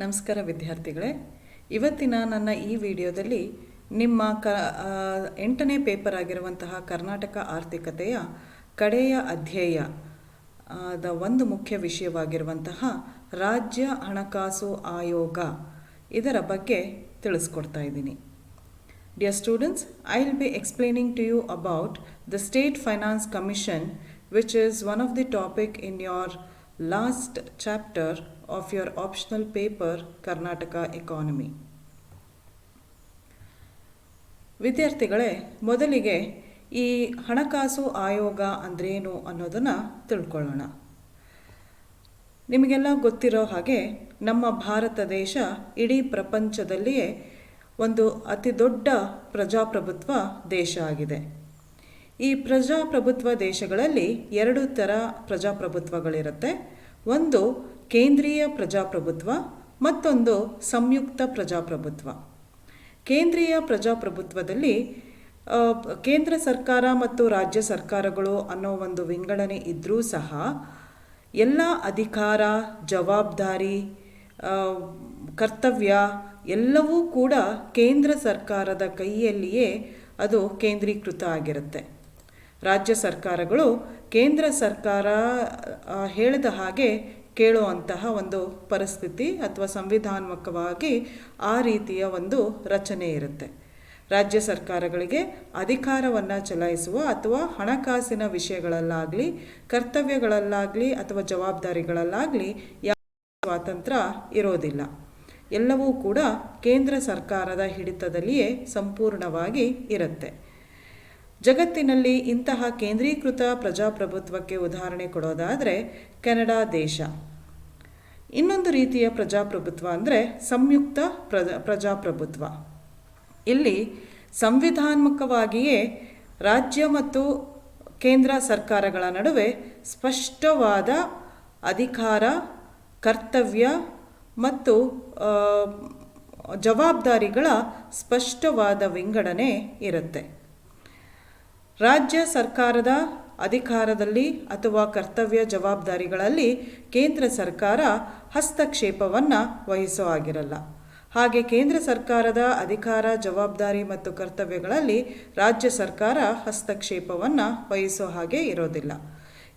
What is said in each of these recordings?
ನಮಸ್ಕಾರ ವಿದ್ಯಾರ್ಥಿಗಳೇ. ಇವತ್ತಿನ ನನ್ನ ಈ ವಿಡಿಯೋದಲ್ಲಿ ನಿಮ್ಮ 8ನೇ ಪೇಪರ್ ಆಗಿರುವಂತಹ ಕರ್ನಾಟಕ ಆರ್ಥಿಕತೆಯ ಕಡೆಯ ಅಧ್ಯಾಯ ಒಂದು ಮುಖ್ಯ ವಿಷಯವಾಗಿರುವಂತಹ ರಾಜ್ಯ ಹಣಕಾಸು ಆಯೋಗ ಇದರ ಬಗ್ಗೆ ತಿಳಿಸ್ಕೊಡ್ತಾ ಇದ್ದೀನಿ. Dear students, I will be explaining to you about the State Finance Commission, which is one of the topic in your last chapter of your optional paper Karnataka Economy. ವಿದ್ಯಾರ್ಥಿಗಳೇ, ಮೊದಲಿಗೆ ಈ ಹಣಕಾಸು ಆಯೋಗ ಅಂದ್ರೇನು ಅನ್ನೋದನ್ನು ತಿಳ್ಕೊಳ್ಳೋಣ. ನಿಮಗೆಲ್ಲ ಗೊತ್ತಿರೋ ಹಾಗೆ ನಮ್ಮ ಭಾರತ ದೇಶ ಇಡೀ ಪ್ರಪಂಚದಲ್ಲಿಯೇ ಒಂದು ಅತಿ ದೊಡ್ಡ ಪ್ರಜಾಪ್ರಭುತ್ವ ದೇಶ ಆಗಿದೆ. ಈ ಪ್ರಜಾಪ್ರಭುತ್ವ ದೇಶಗಳಲ್ಲಿ ಎರಡು ಥರ ಪ್ರಜಾಪ್ರಭುತ್ವಗಳಿರುತ್ತೆ. ಒಂದು ಕೇಂದ್ರೀಯ ಪ್ರಜಾಪ್ರಭುತ್ವ, ಮತ್ತೊಂದು ಸಂಯುಕ್ತ ಪ್ರಜಾಪ್ರಭುತ್ವ. ಕೇಂದ್ರೀಯ ಪ್ರಜಾಪ್ರಭುತ್ವದಲ್ಲಿ ಕೇಂದ್ರ ಸರ್ಕಾರ ಮತ್ತು ರಾಜ್ಯ ಸರ್ಕಾರಗಳು ಅನ್ನೋ ಒಂದು ವಿಂಗಡಣೆ ಇದ್ದರೂ ಸಹ ಎಲ್ಲ ಅಧಿಕಾರ, ಜವಾಬ್ದಾರಿ, ಕರ್ತವ್ಯ ಎಲ್ಲವೂ ಕೂಡ ಕೇಂದ್ರ ಸರ್ಕಾರದ ಕೈಯಲ್ಲಿಯೇ ಅದು ಕೇಂದ್ರೀಕೃತ ಆಗಿರುತ್ತೆ. ರಾಜ್ಯ ಸರ್ಕಾರಗಳು ಕೇಂದ್ರ ಸರ್ಕಾರ ಹೇಳಿದ ಹಾಗೆ ಕೇಳುವಂತಹ ಒಂದು ಪರಿಸ್ಥಿತಿ ಅಥವಾ ಸಂವಿಧಾನಾತ್ಮಕವಾಗಿ ಆ ರೀತಿಯ ಒಂದು ರಚನೆ ಇರುತ್ತೆ. ರಾಜ್ಯ ಸರ್ಕಾರಗಳಿಗೆ ಅಧಿಕಾರವನ್ನು ಚಲಾಯಿಸುವ ಅಥವಾ ಹಣಕಾಸಿನ ವಿಷಯಗಳಲ್ಲಾಗಲಿ, ಕರ್ತವ್ಯಗಳಲ್ಲಾಗಲಿ ಅಥವಾ ಜವಾಬ್ದಾರಿಗಳಲ್ಲಾಗಲಿ ಯಾವ ಸ್ವಾತಂತ್ರ್ಯ ಇರೋದಿಲ್ಲ. ಎಲ್ಲವೂ ಕೂಡ ಕೇಂದ್ರ ಸರ್ಕಾರದ ಹಿಡಿತದಲ್ಲಿಯೇ ಸಂಪೂರ್ಣವಾಗಿ ಇರುತ್ತೆ. ಜಗತ್ತಿನಲ್ಲಿ ಇಂತಹ ಕೇಂದ್ರೀಕೃತ ಪ್ರಜಾಪ್ರಭುತ್ವಕ್ಕೆ ಉದಾಹರಣೆ ಕೊಡೋದಾದರೆ ಕೆನಡಾ ದೇಶ. ಇನ್ನೊಂದು ರೀತಿಯ ಪ್ರಜಾಪ್ರಭುತ್ವ ಅಂದರೆ ಸಂಯುಕ್ತ ಪ್ರಜಾಪ್ರಭುತ್ವ. ಇಲ್ಲಿ ಸಂವಿಧಾನಾತ್ಮಕವಾಗಿಯೇ ರಾಜ್ಯ ಮತ್ತು ಕೇಂದ್ರ ಸರ್ಕಾರಗಳ ನಡುವೆ ಸ್ಪಷ್ಟವಾದ ಅಧಿಕಾರ, ಕರ್ತವ್ಯ ಮತ್ತು ಜವಾಬ್ದಾರಿಗಳ ಸ್ಪಷ್ಟವಾದ ವಿಂಗಡಣೆ ಇರುತ್ತೆ. ರಾಜ್ಯ ಸರ್ಕಾರದ ಅಧಿಕಾರದಲ್ಲಿ ಅಥವಾ ಕರ್ತವ್ಯ ಜವಾಬ್ದಾರಿಗಳಲ್ಲಿ ಕೇಂದ್ರ ಸರ್ಕಾರ ಹಸ್ತಕ್ಷೇಪವನ್ನು ವಹಿಸೋ ಆಗಿರಲ್ಲ. ಹಾಗೆ ಕೇಂದ್ರ ಸರ್ಕಾರದ ಅಧಿಕಾರ, ಜವಾಬ್ದಾರಿ ಮತ್ತು ಕರ್ತವ್ಯಗಳಲ್ಲಿ ರಾಜ್ಯ ಸರ್ಕಾರ ಹಸ್ತಕ್ಷೇಪವನ್ನು ವಹಿಸೋ ಹಾಗೆ ಇರೋದಿಲ್ಲ.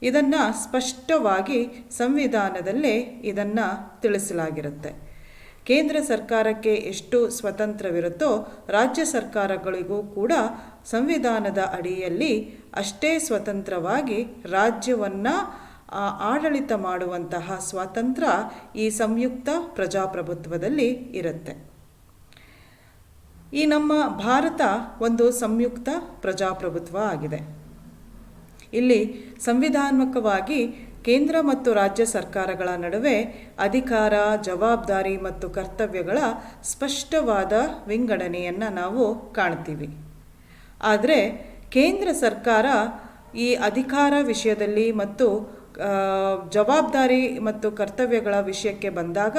ಇದನ್ನು ಸ್ಪಷ್ಟವಾಗಿ ಸಂವಿಧಾನದಲ್ಲೇ ಇದನ್ನು ತಿಳಿಸಲಾಗಿರುತ್ತೆ. ಕೇಂದ್ರ ಸರ್ಕಾರಕ್ಕೆ ಎಷ್ಟು ಸ್ವತಂತ್ರವಿರುತ್ತೋ ರಾಜ್ಯ ಸರ್ಕಾರಗಳಿಗೂ ಕೂಡ ಸಂವಿಧಾನದ ಅಡಿಯಲ್ಲಿ ಅಷ್ಟೇ ಸ್ವತಂತ್ರವಾಗಿ ರಾಜ್ಯವನ್ನು ಆಡಳಿತ ಮಾಡುವಂತಹ ಸ್ವಾತಂತ್ರ್ಯ ಈ ಸಂಯುಕ್ತ ಪ್ರಜಾಪ್ರಭುತ್ವದಲ್ಲಿ ಇರುತ್ತೆ. ಈ ನಮ್ಮ ಭಾರತ ಒಂದು ಸಂಯುಕ್ತ ಪ್ರಜಾಪ್ರಭುತ್ವ ಆಗಿದೆ. ಇಲ್ಲಿ ಸಂವಿಧಾನಾತ್ಮಕವಾಗಿ ಕೇಂದ್ರ ಮತ್ತು ರಾಜ್ಯ ಸರ್ಕಾರಗಳ ನಡುವೆ ಅಧಿಕಾರ, ಜವಾಬ್ದಾರಿ ಮತ್ತು ಕರ್ತವ್ಯಗಳ ಸ್ಪಷ್ಟವಾದ ವಿಂಗಡಣೆಯನ್ನು ನಾವು ಕಾಣ್ತೀವಿ. ಆದರೆ ಕೇಂದ್ರ ಸರ್ಕಾರ ಈ ಅಧಿಕಾರ ವಿಷಯದಲ್ಲಿ ಮತ್ತು ಜವಾಬ್ದಾರಿ ಮತ್ತು ಕರ್ತವ್ಯಗಳ ವಿಷಯಕ್ಕೆ ಬಂದಾಗ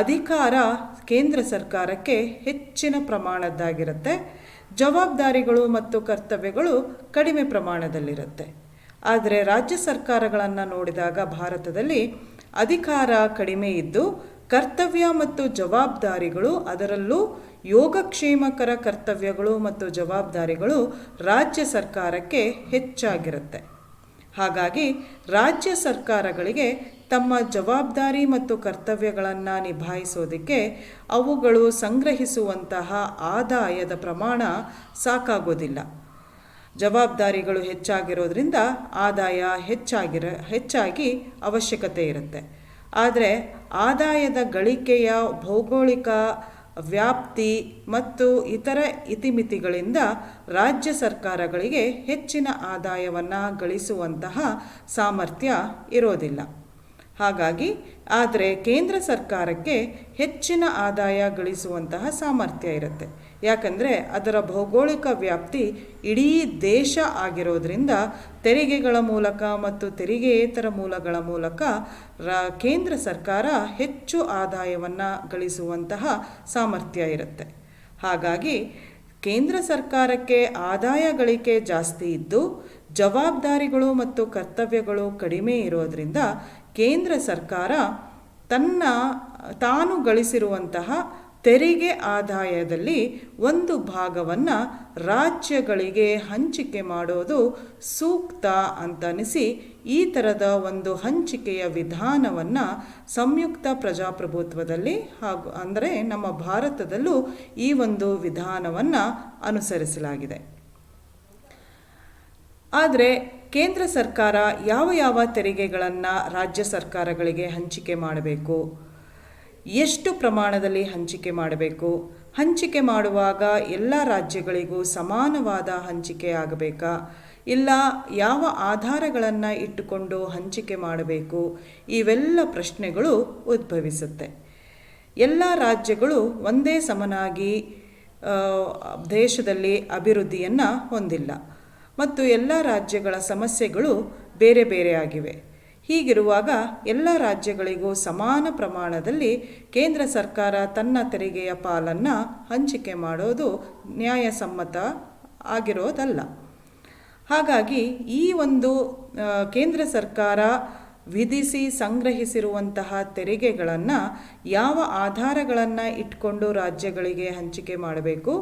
ಅಧಿಕಾರ ಕೇಂದ್ರ ಸರ್ಕಾರಕ್ಕೆ ಹೆಚ್ಚಿನ ಪ್ರಮಾಣದ್ದಾಗಿರುತ್ತೆ. ಜವಾಬ್ದಾರಿಗಳು ಮತ್ತು ಕರ್ತವ್ಯಗಳು ಕಡಿಮೆ ಪ್ರಮಾಣದಲ್ಲಿರುತ್ತೆ. ಆದರೆ ರಾಜ್ಯ ಸರ್ಕಾರಗಳನ್ನು ನೋಡಿದಾಗ ಭಾರತದಲ್ಲಿ ಅಧಿಕಾರ ಕಡಿಮೆ ಇದ್ದು ಕರ್ತವ್ಯ ಮತ್ತು ಜವಾಬ್ದಾರಿಗಳು, ಅದರಲ್ಲೂ ಯೋಗಕ್ಷೇಮಕರ ಕರ್ತವ್ಯಗಳು ಮತ್ತು ಜವಾಬ್ದಾರಿಗಳು ರಾಜ್ಯ ಸರ್ಕಾರಕ್ಕೆ ಹೆಚ್ಚಾಗಿರುತ್ತೆ. ಹಾಗಾಗಿ ರಾಜ್ಯ ಸರ್ಕಾರಗಳಿಗೆ ತಮ್ಮ ಜವಾಬ್ದಾರಿ ಮತ್ತು ಕರ್ತವ್ಯಗಳನ್ನು ನಿಭಾಯಿಸೋದಕ್ಕೆ ಅವುಗಳು ಸಂಗ್ರಹಿಸುವಂತಹ ಆದಾಯದ ಪ್ರಮಾಣ ಸಾಕಾಗೋದಿಲ್ಲ. ಜವಾಬ್ದಾರಿಗಳು ಹೆಚ್ಚಾಗಿರೋದ್ರಿಂದ ಆದಾಯ ಹೆಚ್ಚಾಗಿ ಅವಶ್ಯಕತೆ ಇರುತ್ತೆ. ಆದರೆ ಆದಾಯದ ಗಳಿಕೆಯ ಭೌಗೋಳಿಕ ವ್ಯಾಪ್ತಿ ಮತ್ತು ಇತರ ಇತಿಮಿತಿಗಳಿಂದ ರಾಜ್ಯ ಸರ್ಕಾರಗಳಿಗೆ ಹೆಚ್ಚಿನ ಆದಾಯವನ್ನು ಗಳಿಸುವಂತಹ ಸಾಮರ್ಥ್ಯ ಇರೋದಿಲ್ಲ. ಹಾಗಾಗಿ ಆದರೆ ಕೇಂದ್ರ ಸರ್ಕಾರಕ್ಕೆ ಹೆಚ್ಚಿನ ಆದಾಯ ಗಳಿಸುವಂತಹ ಸಾಮರ್ಥ್ಯ ಇರುತ್ತೆ. ಯಾಕಂದರೆ ಅದರ ಭೌಗೋಳಿಕ ವ್ಯಾಪ್ತಿ ಇಡೀ ದೇಶ ಆಗಿರೋದ್ರಿಂದ ತೆರಿಗೆಗಳ ಮೂಲಕ ಮತ್ತು ತೆರಿಗೆಯೇತರ ಮೂಲಗಳ ಮೂಲಕ ಕೇಂದ್ರ ಸರ್ಕಾರ ಹೆಚ್ಚು ಆದಾಯವನ್ನು ಗಳಿಸುವಂತಹ ಸಾಮರ್ಥ್ಯ ಇರುತ್ತೆ. ಹಾಗಾಗಿ ಕೇಂದ್ರ ಸರ್ಕಾರಕ್ಕೆ ಆದಾಯ ಗಳಿಕೆ ಜಾಸ್ತಿ ಇದ್ದು ಜವಾಬ್ದಾರಿಗಳು ಮತ್ತು ಕರ್ತವ್ಯಗಳು ಕಡಿಮೆ ಇರೋದರಿಂದ ಕೇಂದ್ರ ಸರ್ಕಾರ ತಾನು ಗಳಿಸಿರುವಂತಹ ತೆರಿಗೆ ಆದಾಯದಲ್ಲಿ ಒಂದು ಭಾಗವನ್ನು ರಾಜ್ಯಗಳಿಗೆ ಹಂಚಿಕೆ ಮಾಡೋದು ಸೂಕ್ತ ಅಂತನಿಸಿ ಈ ಥರದ ಒಂದು ಹಂಚಿಕೆಯ ವಿಧಾನವನ್ನು ಸಂಯುಕ್ತ ಪ್ರಜಾಪ್ರಭುತ್ವದಲ್ಲಿ ಹಾಗೂ ಅಂದರೆ ನಮ್ಮ ಭಾರತದಲ್ಲೂ ಈ ಒಂದು ವಿಧಾನವನ್ನು ಅನುಸರಿಸಲಾಗಿದೆ. ಆದರೆ ಕೇಂದ್ರ ಸರ್ಕಾರ ಯಾವ ತೆರಿಗೆಗಳನ್ನು ರಾಜ್ಯ ಸರ್ಕಾರಗಳಿಗೆ ಹಂಚಿಕೆ ಮಾಡಬೇಕು, ಎಷ್ಟು ಪ್ರಮಾಣದಲ್ಲಿ ಹಂಚಿಕೆ ಮಾಡಬೇಕು, ಹಂಚಿಕೆ ಮಾಡುವಾಗ ಎಲ್ಲ ರಾಜ್ಯಗಳಿಗೂ ಸಮಾನವಾದ ಹಂಚಿಕೆ ಆಗಬೇಕಾ, ಇಲ್ಲ ಯಾವ ಆಧಾರಗಳನ್ನು ಇಟ್ಟುಕೊಂಡು ಹಂಚಿಕೆ ಮಾಡಬೇಕು, ಇವೆಲ್ಲ ಪ್ರಶ್ನೆಗಳು ಉದ್ಭವಿಸುತ್ತೆ. ಎಲ್ಲ ರಾಜ್ಯಗಳು ಒಂದೇ ಸಮನಾಗಿ ದೇಶದಲ್ಲಿ ಅಭಿವೃದ್ಧಿಯನ್ನು ಹೊಂದಿಲ್ಲ ಮತ್ತು ಎಲ್ಲ ರಾಜ್ಯಗಳ ಸಮಸ್ಯೆಗಳು ಬೇರೆ ಬೇರೆ ಆಗಿವೆ. ಹೀಗಿರುವಾಗ ಎಲ್ಲ ರಾಜ್ಯಗಳಿಗೂ ಸಮಾನ ಪ್ರಮಾಣದಲ್ಲಿ ಕೇಂದ್ರ ಸರ್ಕಾರ ತನ್ನ ತೆರಿಗೆಯ ಪಾಲನ್ನು ಹಂಚಿಕೆ ಮಾಡೋದು ನ್ಯಾಯಸಮ್ಮತ ಆಗಿರೋದಲ್ಲ. ಹಾಗಾಗಿ ಈ ಒಂದು ಕೇಂದ್ರ ಸರ್ಕಾರ ವಿಧಿಸಿ ಸಂಗ್ರಹಿಸಿರುವಂತಹ ತೆರಿಗೆಗಳನ್ನು ಯಾವ ಆಧಾರಗಳನ್ನು ಇಟ್ಕೊಂಡು ರಾಜ್ಯಗಳಿಗೆ ಹಂಚಿಕೆ ಮಾಡಬೇಕು,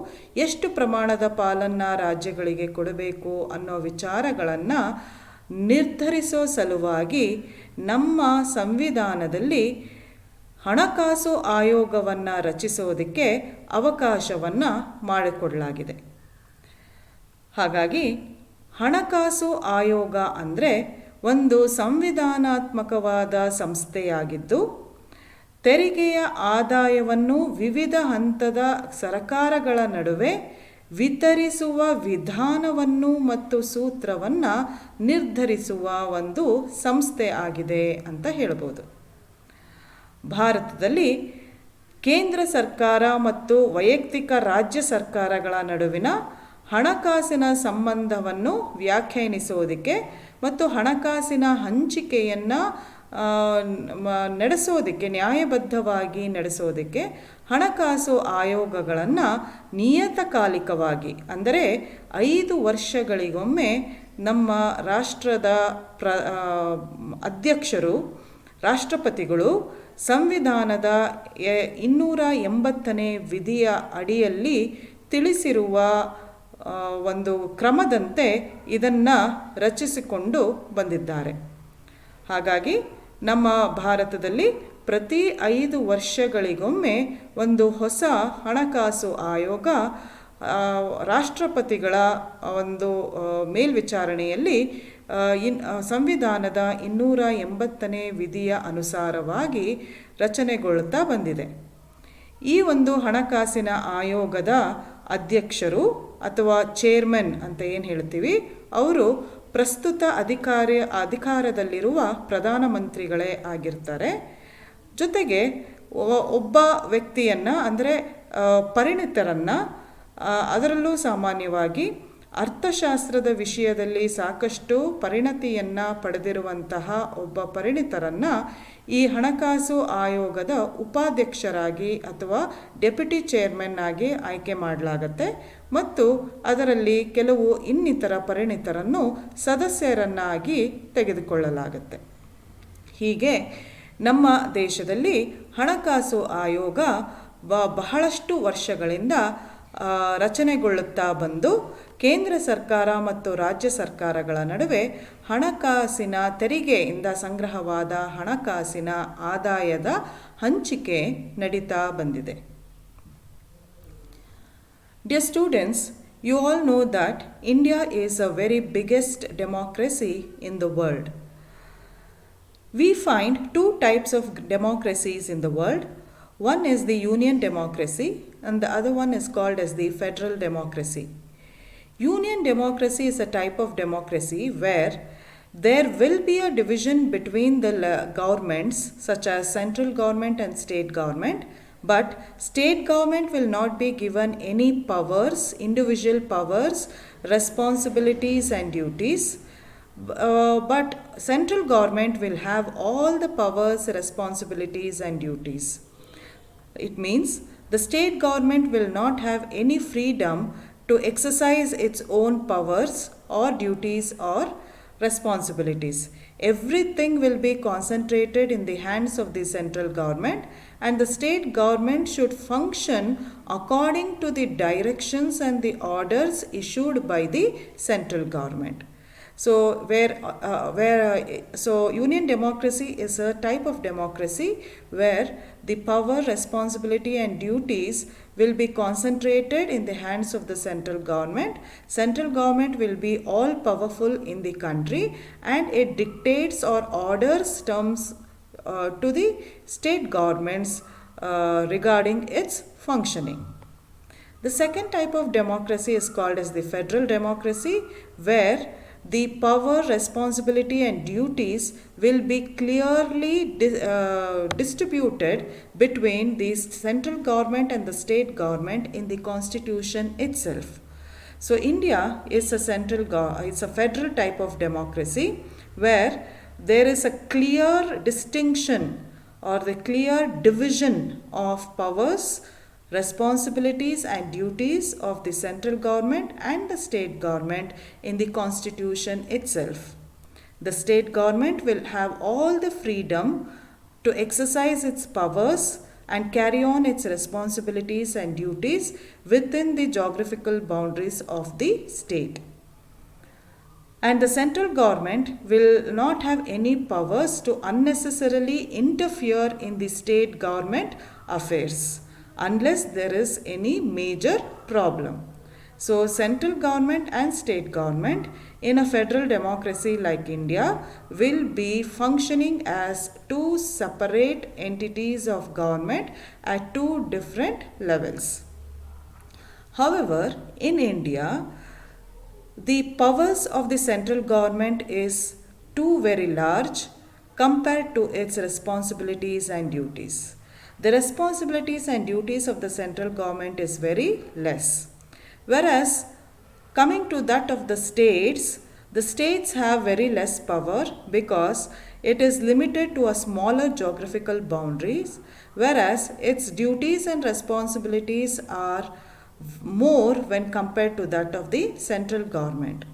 ಎಷ್ಟು ಪ್ರಮಾಣದ ಪಾಲನ್ನು ರಾಜ್ಯಗಳಿಗೆ ಕೊಡಬೇಕು ಅನ್ನೋ ವಿಚಾರಗಳನ್ನು ನಿರ್ಧರಿಸೋ ಸಲುವಾಗಿ ನಮ್ಮ ಸಂವಿಧಾನದಲ್ಲಿ ಹಣಕಾಸು ಆಯೋಗವನ್ನು ರಚಿಸೋದಕ್ಕೆ ಅವಕಾಶವನ್ನು ಮಾಡಿಕೊಡಲಾಗಿದೆ. ಹಾಗಾಗಿ ಹಣಕಾಸು ಆಯೋಗ ಅಂದರೆ ಒಂದು ಸಂವಿಧಾನಾತ್ಮಕವಾದ ಸಂಸ್ಥೆಯಾಗಿದ್ದು ತೆರಿಗೆಯ ಆದಾಯವನ್ನು ವಿವಿಧ ಹಂತದ ಸರ್ಕಾರಗಳ ನಡುವೆ ವಿತರಿಸುವ ವಿಧಾನವನ್ನು ಮತ್ತು ಸೂತ್ರವನ್ನು ನಿರ್ಧರಿಸುವ ಒಂದು ಸಂಸ್ಥೆ ಆಗಿದೆ ಅಂತ ಹೇಳ್ಬೋದು. ಭಾರತದಲ್ಲಿ ಕೇಂದ್ರ ಸರ್ಕಾರ ಮತ್ತು ವೈಯಕ್ತಿಕ ರಾಜ್ಯ ಸರ್ಕಾರಗಳ ನಡುವಿನ ಹಣಕಾಸಿನ ಸಂಬಂಧವನ್ನು ವ್ಯಾಖ್ಯಾನಿಸೋದಕ್ಕೆ ಮತ್ತು ಹಣಕಾಸಿನ ಹಂಚಿಕೆಯನ್ನು ನಡೆಸೋದಕ್ಕೆ, ನ್ಯಾಯಬದ್ಧವಾಗಿ ನಡೆಸೋದಕ್ಕೆ ಹಣಕಾಸು ಆಯೋಗಗಳನ್ನು ನಿಯತಕಾಲಿಕವಾಗಿ ಅಂದರೆ 5 ವರ್ಷಗಳಿಗೊಮ್ಮೆ ನಮ್ಮ ರಾಷ್ಟ್ರದ ಅಧ್ಯಕ್ಷರು, ರಾಷ್ಟ್ರಪತಿಗಳು ಸಂವಿಧಾನದ 280ನೇ ವಿಧಿಯ ಅಡಿಯಲ್ಲಿ ತಿಳಿಸಿರುವ ಒಂದು ಕ್ರಮದಂತೆ ಇದನ್ನು ರಚಿಸಿಕೊಂಡು ಬಂದಿದ್ದಾರೆ. ಹಾಗಾಗಿ ನಮ್ಮ ಭಾರತದಲ್ಲಿ ಪ್ರತಿ 5 ವರ್ಷಗಳಿಗೊಮ್ಮೆ ಒಂದು ಹೊಸ ಹಣಕಾಸು ಆಯೋಗ ರಾಷ್ಟ್ರಪತಿಗಳ ಒಂದು ಮೇಲ್ವಿಚಾರಣೆಯಲ್ಲಿ ಸಂವಿಧಾನದ 280ನೇ ವಿಧಿಯ ಅನುಸಾರವಾಗಿ ರಚನೆಗೊಳ್ಳುತ್ತಾ ಬಂದಿದೆ. ಈ ಒಂದು ಹಣಕಾಸಿನ ಆಯೋಗದ ಅಧ್ಯಕ್ಷರು ಅಥವಾ ಚೇರ್ಮನ್ ಅಂತ ಏನು ಹೇಳ್ತೀವಿ, ಅವರು ಪ್ರಸ್ತುತ ಅಧಿಕಾರದಲ್ಲಿರುವ ಪ್ರಧಾನಮಂತ್ರಿಗಳೇ ಆಗಿರ್ತಾರೆ. ಜೊತೆಗೆ ಒಬ್ಬ ವ್ಯಕ್ತಿಯನ್ನು ಅಂದರೆ ಪರಿಣಿತರನ್ನು, ಅದರಲ್ಲೂ ಸಾಮಾನ್ಯವಾಗಿ ಅರ್ಥಶಾಸ್ತ್ರದ ವಿಷಯದಲ್ಲಿ ಸಾಕಷ್ಟು ಪರಿಣತಿಯನ್ನು ಪಡೆದಿರುವಂತಹ ಒಬ್ಬ ಪರಿಣಿತರನ್ನು ಈ ಹಣಕಾಸು ಆಯೋಗದ ಉಪಾಧ್ಯಕ್ಷರಾಗಿ ಅಥವಾ ಡೆಪ್ಯೂಟಿ ಚೇರ್ಮನ್ ಆಗಿ ಆಯ್ಕೆ ಮಾಡಲಾಗತ್ತೆ ಮತ್ತು ಅದರಲ್ಲಿ ಕೆಲವು ಇನ್ನಿತರ ಪರಿಣಿತರನ್ನು ಸದಸ್ಯರನ್ನಾಗಿ ತೆಗೆದುಕೊಳ್ಳಲಾಗತ್ತೆ. ಹೀಗೆ ನಮ್ಮ ದೇಶದಲ್ಲಿ ಹಣಕಾಸು ಆಯೋಗ ಬಹಳಷ್ಟು ವರ್ಷಗಳಿಂದ ರಚನೆಗೊಳ್ಳುತ್ತಾ ಬಂದು ಕೇಂದ್ರ ಸರ್ಕಾರ ಮತ್ತು ರಾಜ್ಯ ಸರ್ಕಾರಗಳ ನಡುವೆ ಹಣಕಾಸಿನ ತೆರಿಗೆಯಿಂದ ಸಂಗ್ರಹವಾದ ಹಣಕಾಸಿನ ಆದಾಯದ ಹಂಚಿಕೆ ನಡೀತಾ ಬಂದಿದೆ. Dear students, you all know that India is a very biggest democracy in the world. We find 2 types of democracies in the world. One is the union democracy and the other one is called as the federal democracy. Union democracy is a type of democracy where there will be a division between the governments such as central government and state government, but state government will not be given any powers, individual powers, responsibilities and duties. But central government will have all the powers, responsibilities and duties. It means the state government will not have any freedom to exercise its own powers or duties or responsibilities. everything will be concentrated in the hands of the central government, and the state government should function according to the directions and the orders issued by the central government. So union democracy is a type of democracy where the power, responsibility and duties will be concentrated in the hands of the central government. Central government will be all powerful in the country, and it dictates or orders terms to the state governments regarding its functioning. The second type of democracy is called as the federal democracy, where the power, responsibility and duties will be clearly distributed between the central government and the state government in the constitution itself. So India is a federal type of democracy where there is a clear distinction or the clear division of powers, responsibilities and duties of the central government and the state government in the constitution itself. The state government will have all the freedom to exercise its powers and carry on its responsibilities and duties within the geographical boundaries of the state. And the central government will not have any powers to unnecessarily interfere in the state government affairs unless there is any major problem. So central government and state government in a federal democracy like India will be functioning as two separate entities of government at two different levels. However, in India, the powers of the central government is too very large compared to its responsibilities and duties. The responsibilities and duties of the central government is very less. Whereas coming to that of the states have very less power because it is limited to a smaller geographical boundaries, whereas its duties and responsibilities are more when compared to that of the central government.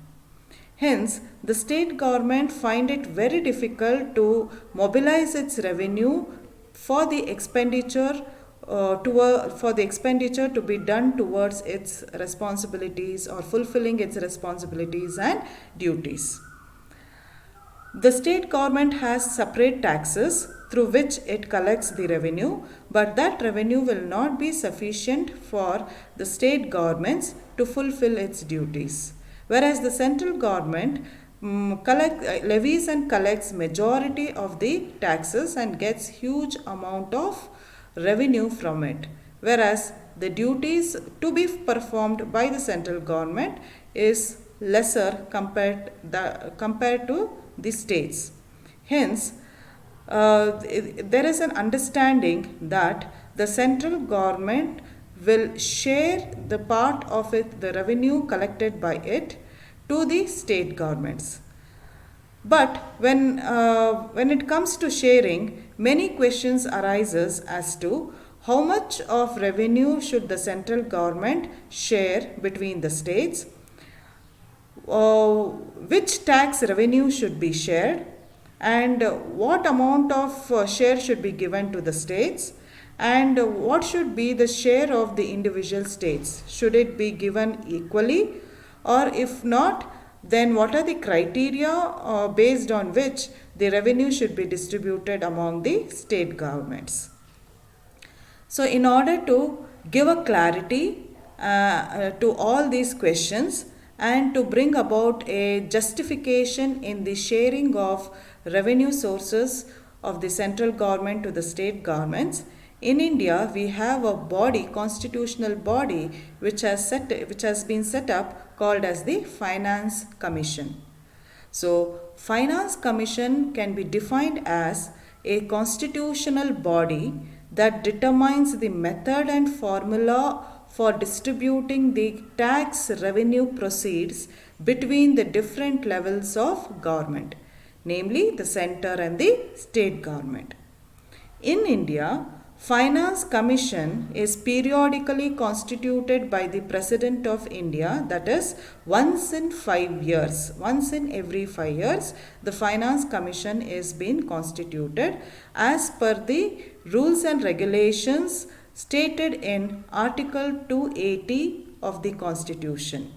Hence, the state government find it very difficult to mobilize its revenue for the expenditure to be done towards its responsibilities or fulfilling its responsibilities and duties. The state government has separate taxes through which it collects the revenue, but that revenue will not be sufficient for the state governments to fulfill its duties. Whereas the central government levies and collects majority of the taxes and gets huge amount of revenue from it, whereas the duties to be performed by the central government is lesser compared to the states. Hence, there is an understanding that the central government will share the part of it, the revenue collected by it, to the state governments. But when it comes to sharing, many questions arises as to how much of revenue should the central government share between the states, which tax revenue should be shared, and what amount of share should be given to the states, and what should be the share of the individual states. Should it be given equally, or if not, then what are the criteria based on which the revenue should be distributed among the state governments? So in order to give a clarity to all these questions and to bring about a justification in the sharing of revenue sources of the central government to the state governments, in India we have a body, constitutional body, which has been set up called as the Finance Commission. So Finance Commission can be defined as a constitutional body that determines the method and formula for distributing the tax revenue proceeds between the different levels of government, namely the center and the state government. In India, Finance Commission is periodically constituted by the President of India, that is once in 5 years. Once in every 5 years, the Finance Commission is being constituted as per the rules and regulations stated in Article 280 of the Constitution.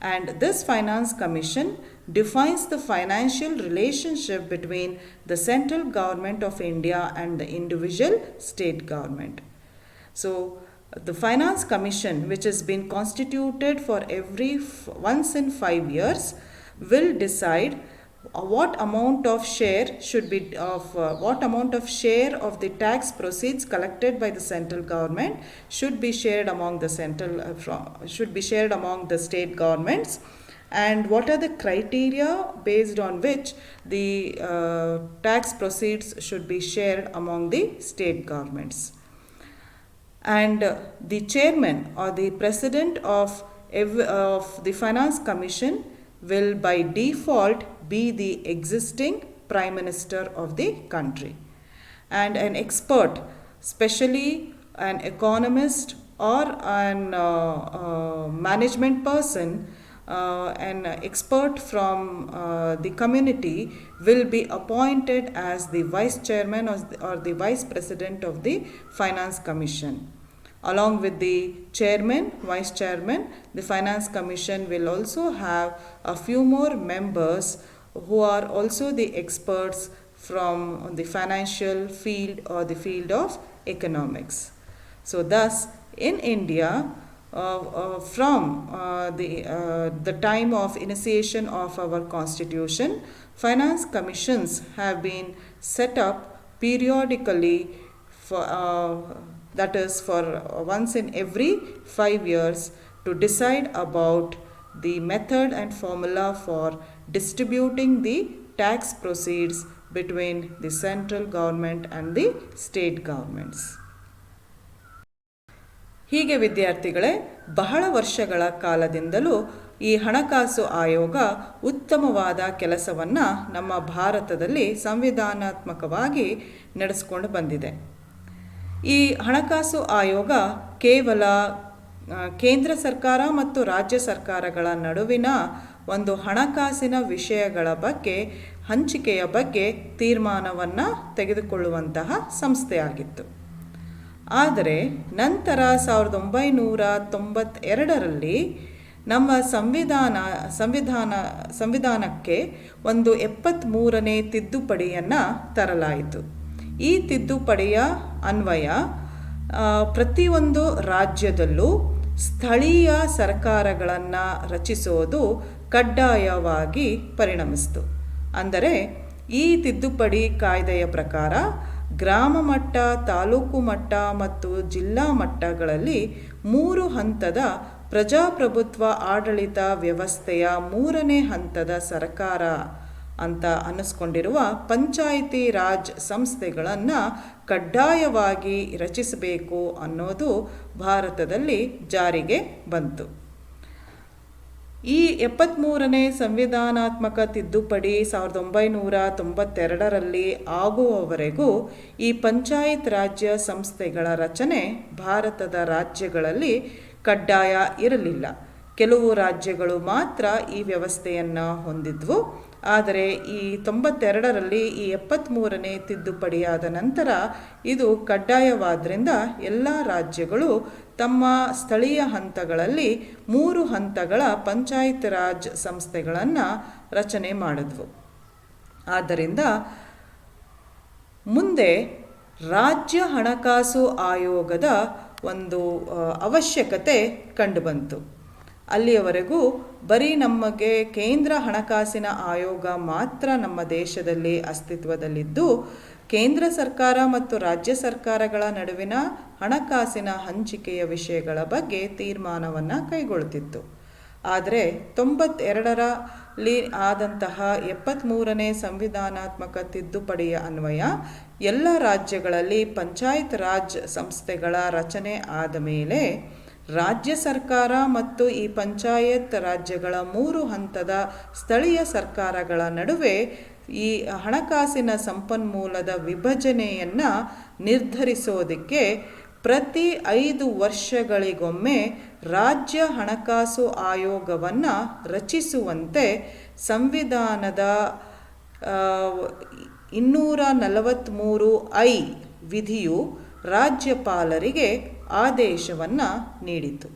And this Finance Commission defines the financial relationship between the central government of India and the individual state government. So, the Finance Commission, which has been constituted for once in 5 years, will decide what amount of share of the tax proceeds collected by the central government should be shared among the state governments, and what are the criteria based on which the tax proceeds should be shared among the state governments. And the chairman or the president of the Finance Commission will by default be the existing Prime Minister of the country. And an expert, especially an economist or an management person, an expert from the community will be appointed as the vice chairman or the vice president of the Finance Commission. Along with the chairman, vice chairman, the Finance Commission will also have a few more members who are also the experts from the financial field or the field of economics. So thus, in India, from the time of initiation of our constitution, finance commissions have been set up periodically for that is for once in every 5 years to decide about the method and formula for distributing the tax proceeds between the central government and the state governments. ಹೀಗೆ ವಿದ್ಯಾರ್ಥಿಗಳೇ, ಬಹಳ ವರ್ಷಗಳ ಕಾಲದಿಂದಲೂ ಈ ಹಣಕಾಸು ಆಯೋಗ ಉತ್ತಮವಾದ ಕೆಲಸವನ್ನು ನಮ್ಮ ಭಾರತದಲ್ಲಿ ಸಂವಿಧಾನಾತ್ಮಕವಾಗಿ ನಡೆಸಿಕೊಂಡು ಬಂದಿದೆ. ಈ ಹಣಕಾಸು ಆಯೋಗ ಕೇವಲ ಕೇಂದ್ರ ಸರ್ಕಾರ ಮತ್ತು ರಾಜ್ಯ ಸರ್ಕಾರಗಳ ನಡುವಿನ ಒಂದು ಹಣಕಾಸಿನ ವಿಷಯಗಳ ಬಗ್ಗೆ, ಹಂಚಿಕೆಯ ಬಗ್ಗೆ ತೀರ್ಮಾನವನ್ನು ತೆಗೆದುಕೊಳ್ಳುವಂತಹ ಸಂಸ್ಥೆಯಾಗಿತ್ತು. ಆದರೆ ನಂತರ 1992ರಲ್ಲಿ ನಮ್ಮ ಸಂವಿಧಾನಕ್ಕೆ ಒಂದು 73ನೇ ತಿದ್ದುಪಡಿಯನ್ನು ತರಲಾಯಿತು. ಈ ತಿದ್ದುಪಡಿಯ ಅನ್ವಯ ಪ್ರತಿಯೊಂದು ರಾಜ್ಯದಲ್ಲೂ ಸ್ಥಳೀಯ ಸರ್ಕಾರಗಳನ್ನು ರಚಿಸೋದು ಕಡ್ಡಾಯವಾಗಿ ಪರಿಣಮಿಸಿತು. ಅಂದರೆ ಈ ತಿದ್ದುಪಡಿ ಕಾಯ್ದೆಯ ಪ್ರಕಾರ ಗ್ರಾಮ ಮಟ್ಟ, ತಾಲೂಕು ಮಟ್ಟ ಮತ್ತು ಜಿಲ್ಲಾ ಮಟ್ಟಗಳಲ್ಲಿ 3 ಹಂತದ ಪ್ರಜಾಪ್ರಭುತ್ವ ಆಡಳಿತ ವ್ಯವಸ್ಥೆಯ 3ನೇ ಹಂತದ ಸರ್ಕಾರ ಅಂತ ಅನ್ನಿಸ್ಕೊಂಡಿರುವ ಪಂಚಾಯಿತಿ ರಾಜ್ ಸಂಸ್ಥೆಗಳನ್ನು ಕಡ್ಡಾಯವಾಗಿ ರಚಿಸಬೇಕು ಅನ್ನೋದು ಭಾರತದಲ್ಲಿ ಜಾರಿಗೆ ಬಂತು. ಈ 73ನೇ ಸಂವಿಧಾನಾತ್ಮಕ ತಿದ್ದುಪಡಿ 1992ರಲ್ಲಿ ಆಗುವವರೆಗೂ ಈ ಪಂಚಾಯತ್ ರಾಜ್ಯ ಸಂಸ್ಥೆಗಳ ರಚನೆ ಭಾರತದ ರಾಜ್ಯಗಳಲ್ಲಿ ಕಡ್ಡಾಯ ಇರಲಿಲ್ಲ. ಕೆಲವು ರಾಜ್ಯಗಳು ಮಾತ್ರ ಈ ವ್ಯವಸ್ಥೆಯನ್ನು ಹೊಂದಿದ್ವು. ಆದರೆ ಈ 92ರಲ್ಲಿ ಈ 73ನೇ ತಿದ್ದುಪಡಿಯಾದ ನಂತರ ಇದು ಕಡ್ಡಾಯವಾದ್ದರಿಂದ ಎಲ್ಲ ರಾಜ್ಯಗಳು ತಮ್ಮ ಸ್ಥಳೀಯ ಹಂತಗಳಲ್ಲಿ 3 ಹಂತಗಳ ಪಂಚಾಯತ್ ರಾಜ್ ಸಂಸ್ಥೆಗಳನ್ನು ರಚನೆ ಮಾಡಿದ್ವು. ಆದ್ದರಿಂದ ಮುಂದೆ ರಾಜ್ಯ ಹಣಕಾಸು ಆಯೋಗದ ಒಂದು ಅವಶ್ಯಕತೆ ಕಂಡುಬಂತು. ಅಲ್ಲಿಯವರೆಗೂ ಬರೀ ನಮಗೆ ಕೇಂದ್ರ ಹಣಕಾಸಿನ ಆಯೋಗ ಮಾತ್ರ ನಮ್ಮ ದೇಶದಲ್ಲಿ ಅಸ್ತಿತ್ವದಲ್ಲಿದ್ದು ಕೇಂದ್ರ ಸರ್ಕಾರ ಮತ್ತು ರಾಜ್ಯ ಸರ್ಕಾರಗಳ ನಡುವಿನ ಹಣಕಾಸಿನ ಹಂಚಿಕೆಯ ವಿಷಯಗಳ ಬಗ್ಗೆ ತೀರ್ಮಾನವನ್ನು ಕೈಗೊಳ್ಳುತ್ತಿತ್ತು. ಆದರೆ 92ರಲ್ಲಿ ಆದಂತಹ 73ನೇ ಸಂವಿಧಾನಾತ್ಮಕ ತಿದ್ದುಪಡಿಯ ಅನ್ವಯ ಎಲ್ಲ ರಾಜ್ಯಗಳಲ್ಲಿ ಪಂಚಾಯತ್ ರಾಜ್ ಸಂಸ್ಥೆಗಳ ರಚನೆ ಆದ ಮೇಲೆ ರಾಜ್ಯ ಸರ್ಕಾರ ಮತ್ತು ಈ ಪಂಚಾಯತ್ ರಾಜ್ಯಗಳ 3 ಹಂತದ ಸ್ಥಳೀಯ ಸರ್ಕಾರಗಳ ನಡುವೆ ಈ ಹಣಕಾಸಿನ ಸಂಪನ್ಮೂಲದ ವಿಭಜನೆಯನ್ನು ನಿರ್ಧರಿಸೋದಕ್ಕೆ ಪ್ರತಿ 5 ವರ್ಷಗಳಿಗೊಮ್ಮೆ ರಾಜ್ಯ ಹಣಕಾಸು ಆಯೋಗವನ್ನು ರಚಿಸುವಂತೆ ಸಂವಿಧಾನದ 243(I) ವಿಧಿಯು ರಾಜ್ಯಪಾಲರಿಗೆ ಆದೇಶವನ್ನು ನೀಡಿತು.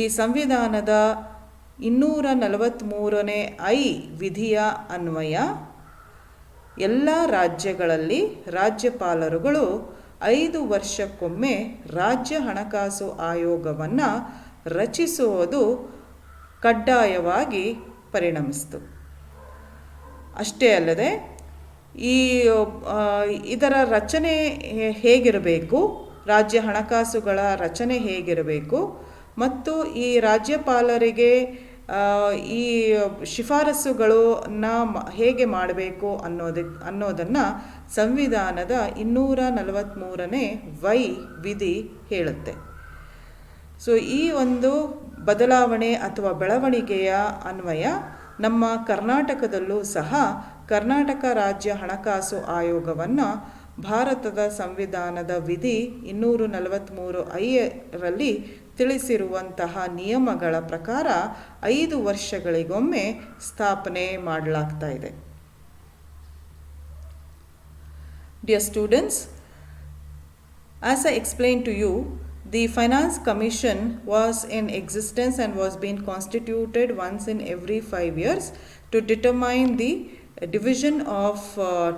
ಈ ಸಂವಿಧಾನದ 243(I) ವಿಧಿಯ ಅನ್ವಯ ಎಲ್ಲ ರಾಜ್ಯಗಳಲ್ಲಿ ರಾಜ್ಯಪಾಲರುಗಳು 5 ವರ್ಷಕ್ಕೊಮ್ಮೆ ರಾಜ್ಯ ಹಣಕಾಸು ಆಯೋಗವನ್ನು ರಚಿಸುವುದು ಕಡ್ಡಾಯವಾಗಿ ಪರಿಣಮಿಸಿತು. ಅಷ್ಟೇ ಅಲ್ಲದೆ ಇದರ ರಚನೆ ಹೇಗಿರಬೇಕು, ರಾಜ್ಯ ಹಣಕಾಸುಗಳ ರಚನೆ ಹೇಗಿರಬೇಕು ಮತ್ತು ಈ ರಾಜ್ಯಪಾಲರಿಗೆ ಈ ಶಿಫಾರಸುಗಳನ್ನು ಹೇಗೆ ಮಾಡಬೇಕು ಅನ್ನೋದನ್ನು ಸಂವಿಧಾನದ 243(Y) ವಿಧಿ ಹೇಳುತ್ತೆ. ಸೊ ಈ ಒಂದು ಬದಲಾವಣೆ ಅಥವಾ ಬೆಳವಣಿಗೆಯ ಅನ್ವಯ ನಮ್ಮ ಕರ್ನಾಟಕದಲ್ಲೂ ಸಹ ಕರ್ನಾಟಕ ರಾಜ್ಯ ಹಣಕಾಸು ಆಯೋಗವನ್ನು ಭಾರತದ ಸಂವಿಧಾನದ ವಿಧಿ 243(I) ರಲ್ಲಿ ತಿಳಿಸಿರುವಂತಹ ನಿಯಮಗಳ ಪ್ರಕಾರ 5 ವರ್ಷಗಳಿಗೊಮ್ಮೆ ಸ್ಥಾಪನೆ ಮಾಡಲಾಗ್ತಾ ಇದೆ. Dear students, as I explained to you, the Finance Commission was in existence and was being constituted once in every 5 years to determine the division of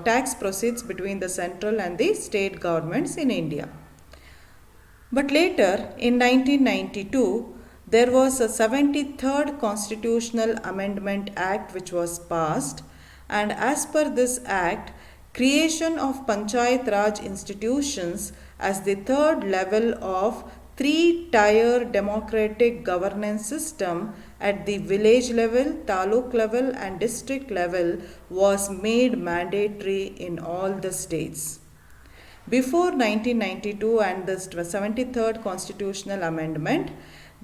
tax proceeds between the central and the state governments in India. But later, in 1992, there was a 73rd Constitutional Amendment Act which was passed, and as per this act, creation of Panchayat Raj institutions as the third level of 3-tier democratic governance system at the village level, taluk level and district level was made mandatory in all the states. Before 1992 and the 73rd Constitutional Amendment,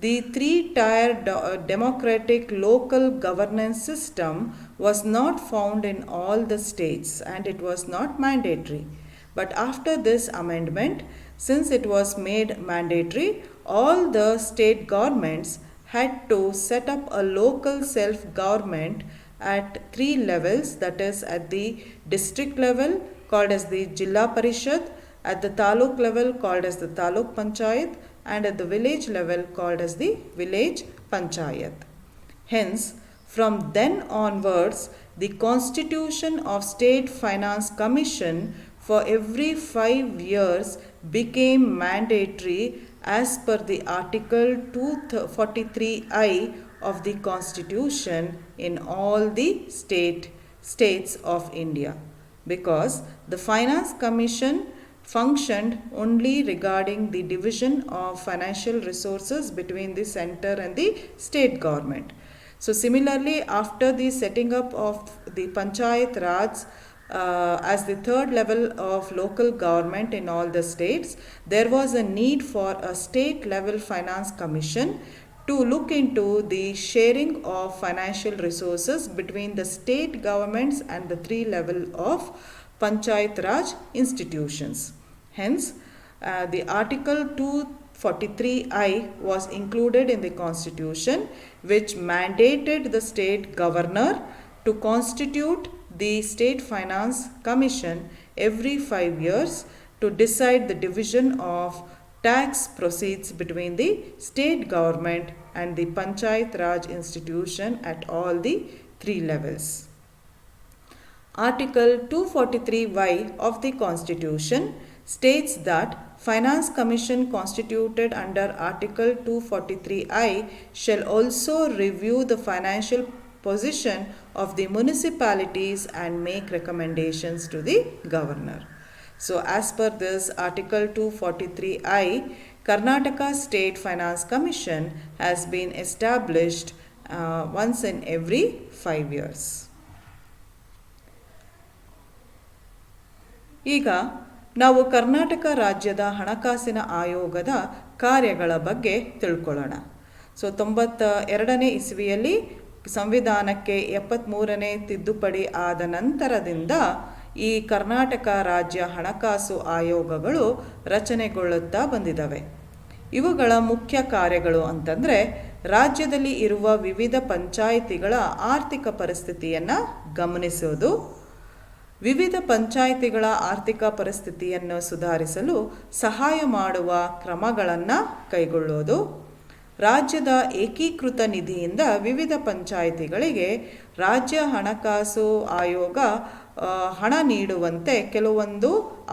the 3-tier democratic local governance system was not found in all the states and it was not mandatory. But after this amendment, since it was made mandatory, all the state governments had to set up a local self-government at 3 levels, that is at the district level called as the Jilla Parishad, at the Taluk level called as the Taluk Panchayat, and at the village level called as the Village Panchayat. Hence, from then onwards, the Constitution of State Finance Commission for every 5 years became mandatory as per the Article 243(I) of the Constitution in all the states of India, because the Finance Commission functioned only regarding the division of financial resources between the center and the state government. So similarly, after the setting up of the Panchayat Raj as the third level of local government in all the states, there was a need for a state level finance commission to look into the sharing of financial resources between the state governments and the 3 level of Panchayat Raj institutions. Hence, the Article 243(I) was included in the Constitution, which mandated the state governor to constitute the State Finance Commission every 5 years to decide the division of tax proceeds between the state government and the Panchayat Raj institution at all the 3 levels. Article 243(Y) of the Constitution states that Finance Commission constituted under Article 243(I) shall also review the financial position of the municipalities and make recommendations to the governor. So as per this Article 243(I), Karnataka State Finance Commission has been established once in every 5 years. ಈಗ ನಾವು ಕರ್ನಾಟಕ ರಾಜ್ಯದ ಹಣಕಾಸಿನ ಆಯೋಗದ ಕಾರ್ಯಗಳ ಬಗ್ಗೆ ತಿಳ್ಕೊಳ್ಳೋಣ. So 92ನೇ ಇಸವಿಯಲ್ಲಿ ಸಂವಿಧಾನಕ್ಕೆ 73ನೇ ತಿದ್ದುಪಡಿ ಆದ ನಂತರದಿಂದ ಈ ಕರ್ನಾಟಕ ರಾಜ್ಯ ಹಣಕಾಸು ಆಯೋಗಗಳು ರಚನೆಗೊಳ್ಳುತ್ತಾ ಬಂದಿದ್ದಾವೆ. ಇವುಗಳ ಮುಖ್ಯ ಕಾರ್ಯಗಳು ಅಂತಂದರೆ ರಾಜ್ಯದಲ್ಲಿ ಇರುವ ವಿವಿಧ ಪಂಚಾಯಿತಿಗಳ ಆರ್ಥಿಕ ಪರಿಸ್ಥಿತಿಯನ್ನು ಗಮನಿಸೋದು, ವಿವಿಧ ಪಂಚಾಯಿತಿಗಳ ಆರ್ಥಿಕ ಪರಿಸ್ಥಿತಿಯನ್ನು ಸುಧಾರಿಸಲು ಸಹಾಯ ಮಾಡುವ ಕ್ರಮಗಳನ್ನು ಕೈಗೊಳ್ಳೋದು, ರಾಜ್ಯದ ಏಕೀಕೃತ ನಿಧಿಯಿಂದ ವಿವಿಧ ಪಂಚಾಯಿತಿಗಳಿಗೆ ರಾಜ್ಯ ಹಣಕಾಸು ಆಯೋಗ ಹಣ ನೀಡುವಂತೆ ಕೆಲವೊಂದು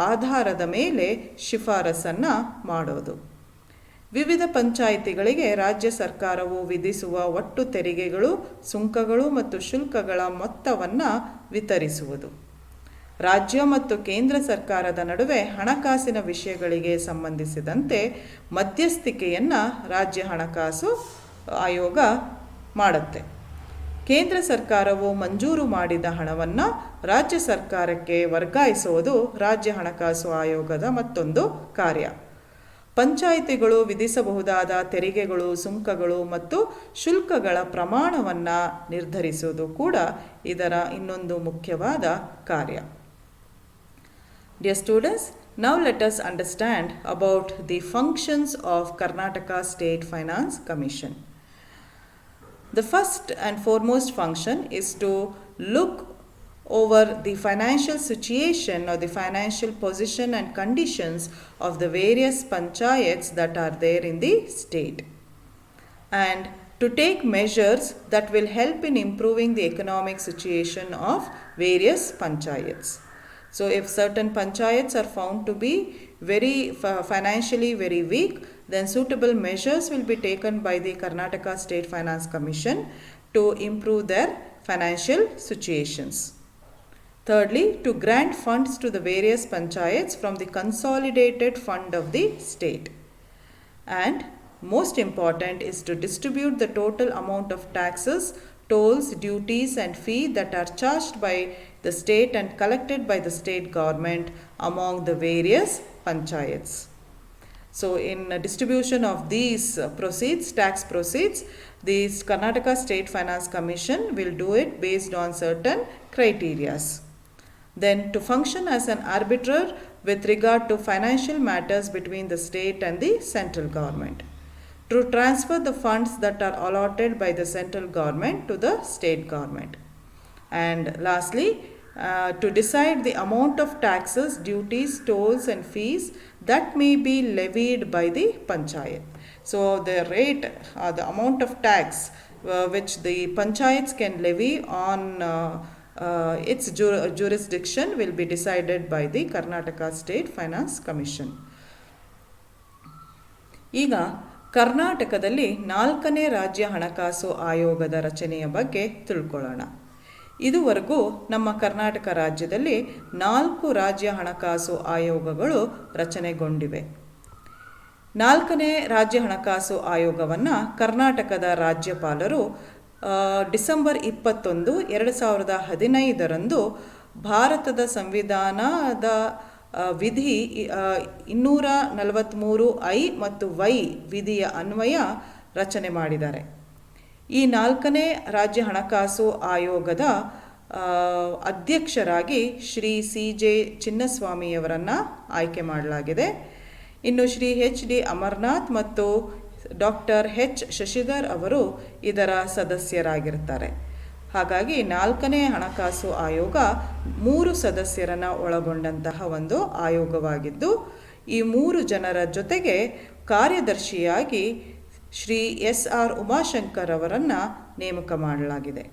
ಆಧಾರದ ಮೇಲೆ ಶಿಫಾರಸನ್ನು ಮಾಡೋದು, ವಿವಿಧ ಪಂಚಾಯಿತಿಗಳಿಗೆ ರಾಜ್ಯ ಸರ್ಕಾರವು ವಿಧಿಸುವ ಒಟ್ಟು ತೆರಿಗೆಗಳು, ಸುಂಕಗಳು ಮತ್ತು ಶುಲ್ಕಗಳ ಮೊತ್ತವನ್ನು ವಿತರಿಸುವುದು, ರಾಜ್ಯ ಮತ್ತು ಕೇಂದ್ರ ಸರ್ಕಾರದ ನಡುವೆ ಹಣಕಾಸಿನ ವಿಷಯಗಳಿಗೆ ಸಂಬಂಧಿಸಿದಂತೆ ಮಧ್ಯಸ್ಥಿಕೆಯನ್ನು ರಾಜ್ಯ ಹಣಕಾಸು ಆಯೋಗ ಮಾಡುತ್ತೆ. ಕೇಂದ್ರ ಸರ್ಕಾರವು ಮಂಜೂರು ಮಾಡಿದ ಹಣವನ್ನು ರಾಜ್ಯ ಸರ್ಕಾರಕ್ಕೆ ವರ್ಗಾಯಿಸುವುದು ರಾಜ್ಯ ಹಣಕಾಸು ಆಯೋಗದ ಮತ್ತೊಂದು ಕಾರ್ಯ. ಪಂಚಾಯಿತಿಗಳು ವಿಧಿಸಬಹುದಾದ ತೆರಿಗೆಗಳು, ಸುಂಕಗಳು ಮತ್ತು ಶುಲ್ಕಗಳ ಪ್ರಮಾಣವನ್ನು ನಿರ್ಧರಿಸುವುದು ಕೂಡ ಇದರ ಇನ್ನೊಂದು ಮುಖ್ಯವಾದ ಕಾರ್ಯ. Dear students, now let us understand about the functions of Karnataka State Finance Commission. The first and foremost function is to look over the financial situation or the financial position and conditions of the various panchayats that are there in the state, and to take measures that will help in improving the economic situation of various panchayats. So if certain panchayats are found to be very financially very weak, then suitable measures will be taken by the Karnataka State Finance Commission to improve their financial situations. Thirdly, to grant funds to the various panchayats from the consolidated fund of the state. And most important is to distribute the total amount of taxes, tolls, duties and fee that are charged by the state and collected by the state government among the various panchayats. So in distribution of these proceeds, tax proceeds, the Karnataka State Finance Commission will do it based on certain criteria. Then to function as an arbiter with regard to financial matters between the state and the central government, to transfer the funds that are allotted by the central government to the state government, and lastly to decide the amount of taxes, duties, tolls and fees that may be levied by the panchayat. So the rate, the amount of tax which the panchayats can levy on its jurisdiction will be decided by the Karnataka State Finance Commission. ಈಗ ಕರ್ನಾಟಕದಲ್ಲಿ 4ನೇ ರಾಜ್ಯ ಹಣಕಾಸು ಆಯೋಗದ ರಚನೆಯ ಬಗ್ಗೆ ತಿಳ್ಕೊಳ್ಳೋಣ. ಇದುವರೆಗೂ ನಮ್ಮ ಕರ್ನಾಟಕ ರಾಜ್ಯದಲ್ಲಿ 4 ರಾಜ್ಯ ಹಣಕಾಸು ಆಯೋಗಗಳು ರಚನೆಗೊಂಡಿವೆ. 4ನೇ ರಾಜ್ಯ ಹಣಕಾಸು ಆಯೋಗವನ್ನು ಕರ್ನಾಟಕದ ರಾಜ್ಯಪಾಲರು ಡಿಸೆಂಬರ್ 21, 2015 ಭಾರತದ ಸಂವಿಧಾನದ ವಿಧಿ 243I ಮತ್ತು ವೈ ವಿಧಿಯ ಅನ್ವಯ ರಚನೆ ಮಾಡಿದ್ದಾರೆ. ಈ 4ನೇ ರಾಜ್ಯ ಹಣಕಾಸು ಆಯೋಗದ ಅಧ್ಯಕ್ಷರಾಗಿ ಶ್ರೀ CJ ಚಿನ್ನಸ್ವಾಮಿಯವರನ್ನು ಆಯ್ಕೆ ಮಾಡಲಾಗಿದೆ. ಇನ್ನು ಶ್ರೀ HD ಅಮರ್ನಾಥ್ ಮತ್ತು ಡಾಕ್ಟರ್ H ಶಶಿಧರ್ ಅವರು ಇದರ ಸದಸ್ಯರಾಗಿರ್ತಾರೆ. ಹಾಗಾಗಿ 4ನೇ ಹಣಕಾಸು ಆಯೋಗ 3 ಸದಸ್ಯರನ್ನು ಒಳಗೊಂಡಂತಹ ಒಂದು ಆಯೋಗವಾಗಿದ್ದು, ಈ 3 ಜನರ ಜೊತೆಗೆ ಕಾರ್ಯದರ್ಶಿಯಾಗಿ ಶ್ರೀ SR ಉಮಾಶಂಕರ್ ಅವರನ್ನು ನೇಮಕ ಮಾಡಲಾಗಿದೆ.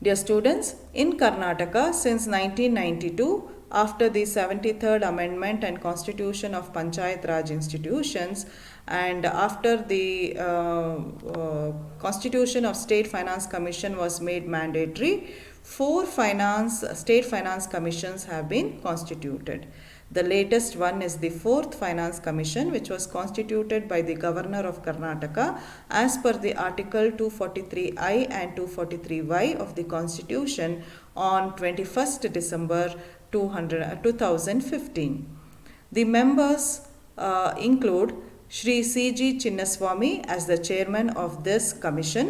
Dear students, in Karnataka since 1992, after the 73rd Amendment and Constitution of Panchayat Raj Institutions, and after the Constitution of State Finance Commission was made mandatory, 4 state finance commissions have been constituted. The latest one is the 4th Finance Commission, which was constituted by the Governor of Karnataka as per the Article 243I and 243Y of the Constitution on 21st December 2015. The members include Shri CG Chinnaswamy as the chairman of this commission,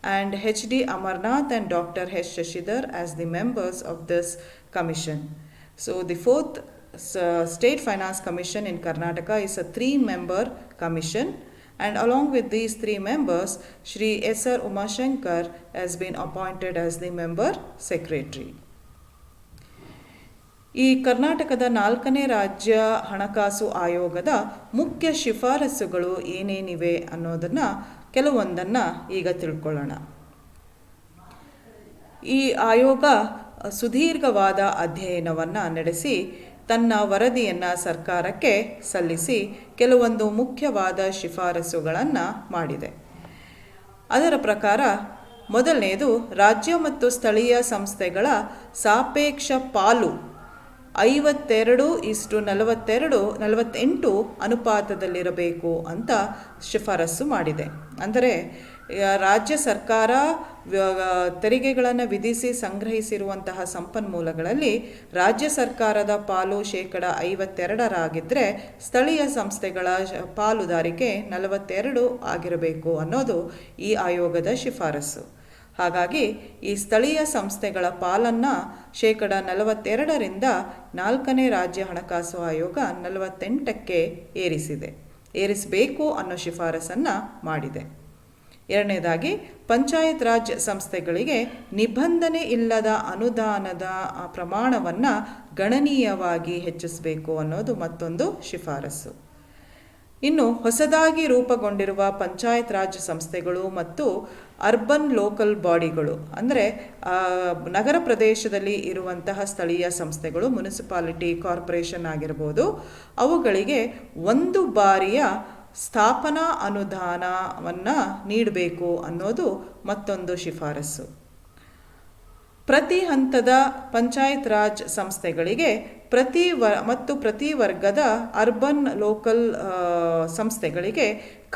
and H.D. Amarnath and Dr. H. Shashidhar as the members of this commission. So the fourth State Finance Commission in Karnataka is a 3-member commission, and along with these 3 members, Shri S.R. Umashankar has been appointed as the member secretary. ಈ ಕರ್ನಾಟಕದ 4ನೇ ರಾಜ್ಯ ಹಣಕಾಸು ಆಯೋಗದ ಮುಖ್ಯ ಶಿಫಾರಸುಗಳು ಏನೇನಿವೆ ಅನ್ನೋದನ್ನು ಕೆಲವೊಂದನ್ನು ಈಗ ತಿಳ್ಕೊಳ್ಳೋಣ. ಈ ಆಯೋಗ ಸುದೀರ್ಘವಾದ ಅಧ್ಯಯನವನ್ನು ನಡೆಸಿ ತನ್ನ ವರದಿಯನ್ನು ಸರ್ಕಾರಕ್ಕೆ ಸಲ್ಲಿಸಿ ಕೆಲವೊಂದು ಮುಖ್ಯವಾದ ಶಿಫಾರಸುಗಳನ್ನು ಮಾಡಿದೆ. ಅದರ ಪ್ರಕಾರ ಮೊದಲನೆಯದು, ರಾಜ್ಯ ಮತ್ತು ಸ್ಥಳೀಯ ಸಂಸ್ಥೆಗಳ ಸಾಪೇಕ್ಷ ಪಾಲು 52:48 ಅನುಪಾತದಲ್ಲಿರಬೇಕು ಅಂತ ಶಿಫಾರಸು ಮಾಡಿದೆ. ಅಂದರೆ ರಾಜ್ಯ ಸರ್ಕಾರ ತೆರಿಗೆಗಳನ್ನು ವಿಧಿಸಿ ಸಂಗ್ರಹಿಸಿರುವಂತಹ ಸಂಪನ್ಮೂಲಗಳಲ್ಲಿ ರಾಜ್ಯ ಸರ್ಕಾರದ ಪಾಲು 52% ಸ್ಥಳೀಯ ಸಂಸ್ಥೆಗಳ ಪಾಲುದಾರಿಕೆ 42 ಆಗಿರಬೇಕು ಅನ್ನೋದು ಈ ಆಯೋಗದ ಶಿಫಾರಸು. ಹಾಗಾಗಿ ಈ ಸ್ಥಳೀಯ ಸಂಸ್ಥೆಗಳ ಪಾಲನ್ನು 42% 4ನೇ ರಾಜ್ಯ ಹಣಕಾಸು ಆಯೋಗ 48ಕ್ಕೆ ಏರಿಸಬೇಕು ಅನ್ನೋ ಶಿಫಾರಸನ್ನು ಮಾಡಿದೆ. ಎರಡನೇದಾಗಿ, ಪಂಚಾಯತ್ ರಾಜ್ ಸಂಸ್ಥೆಗಳಿಗೆ ನಿಬಂಧನೆ ಇಲ್ಲದ ಅನುದಾನದ ಪ್ರಮಾಣವನ್ನು ಗಣನೀಯವಾಗಿ ಹೆಚ್ಚಿಸಬೇಕು ಅನ್ನೋದು ಮತ್ತೊಂದು ಶಿಫಾರಸು. ಇನ್ನು ಹೊಸದಾಗಿ ರೂಪುಗೊಂಡಿರುವ ಪಂಚಾಯತ್ ರಾಜ್ ಸಂಸ್ಥೆಗಳು ಮತ್ತು ಅರ್ಬನ್ ಲೋಕಲ್ ಬಾಡಿಗಳು, ಅಂದರೆ ನಗರ ಪ್ರದೇಶದಲ್ಲಿ ಇರುವಂತಹ ಸ್ಥಳೀಯ ಸಂಸ್ಥೆಗಳು, ಮುನ್ಸಿಪಾಲಿಟಿ, ಕಾರ್ಪೊರೇಷನ್ ಆಗಿರ್ಬೋದು, ಅವುಗಳಿಗೆ 1 ಬಾರಿಯ ಸ್ಥಾಪನಾ ಅನುದಾನವನ್ನು ನೀಡಬೇಕು ಅನ್ನೋದು ಮತ್ತೊಂದು ಶಿಫಾರಸು. ಪ್ರತಿ ಹಂತದ ಪಂಚಾಯತ್ ರಾಜ್ ಸಂಸ್ಥೆಗಳಿಗೆ ಪ್ರತಿ ವರ್ಗದ ಅರ್ಬನ್ ಲೋಕಲ್ ಸಂಸ್ಥೆಗಳಿಗೆ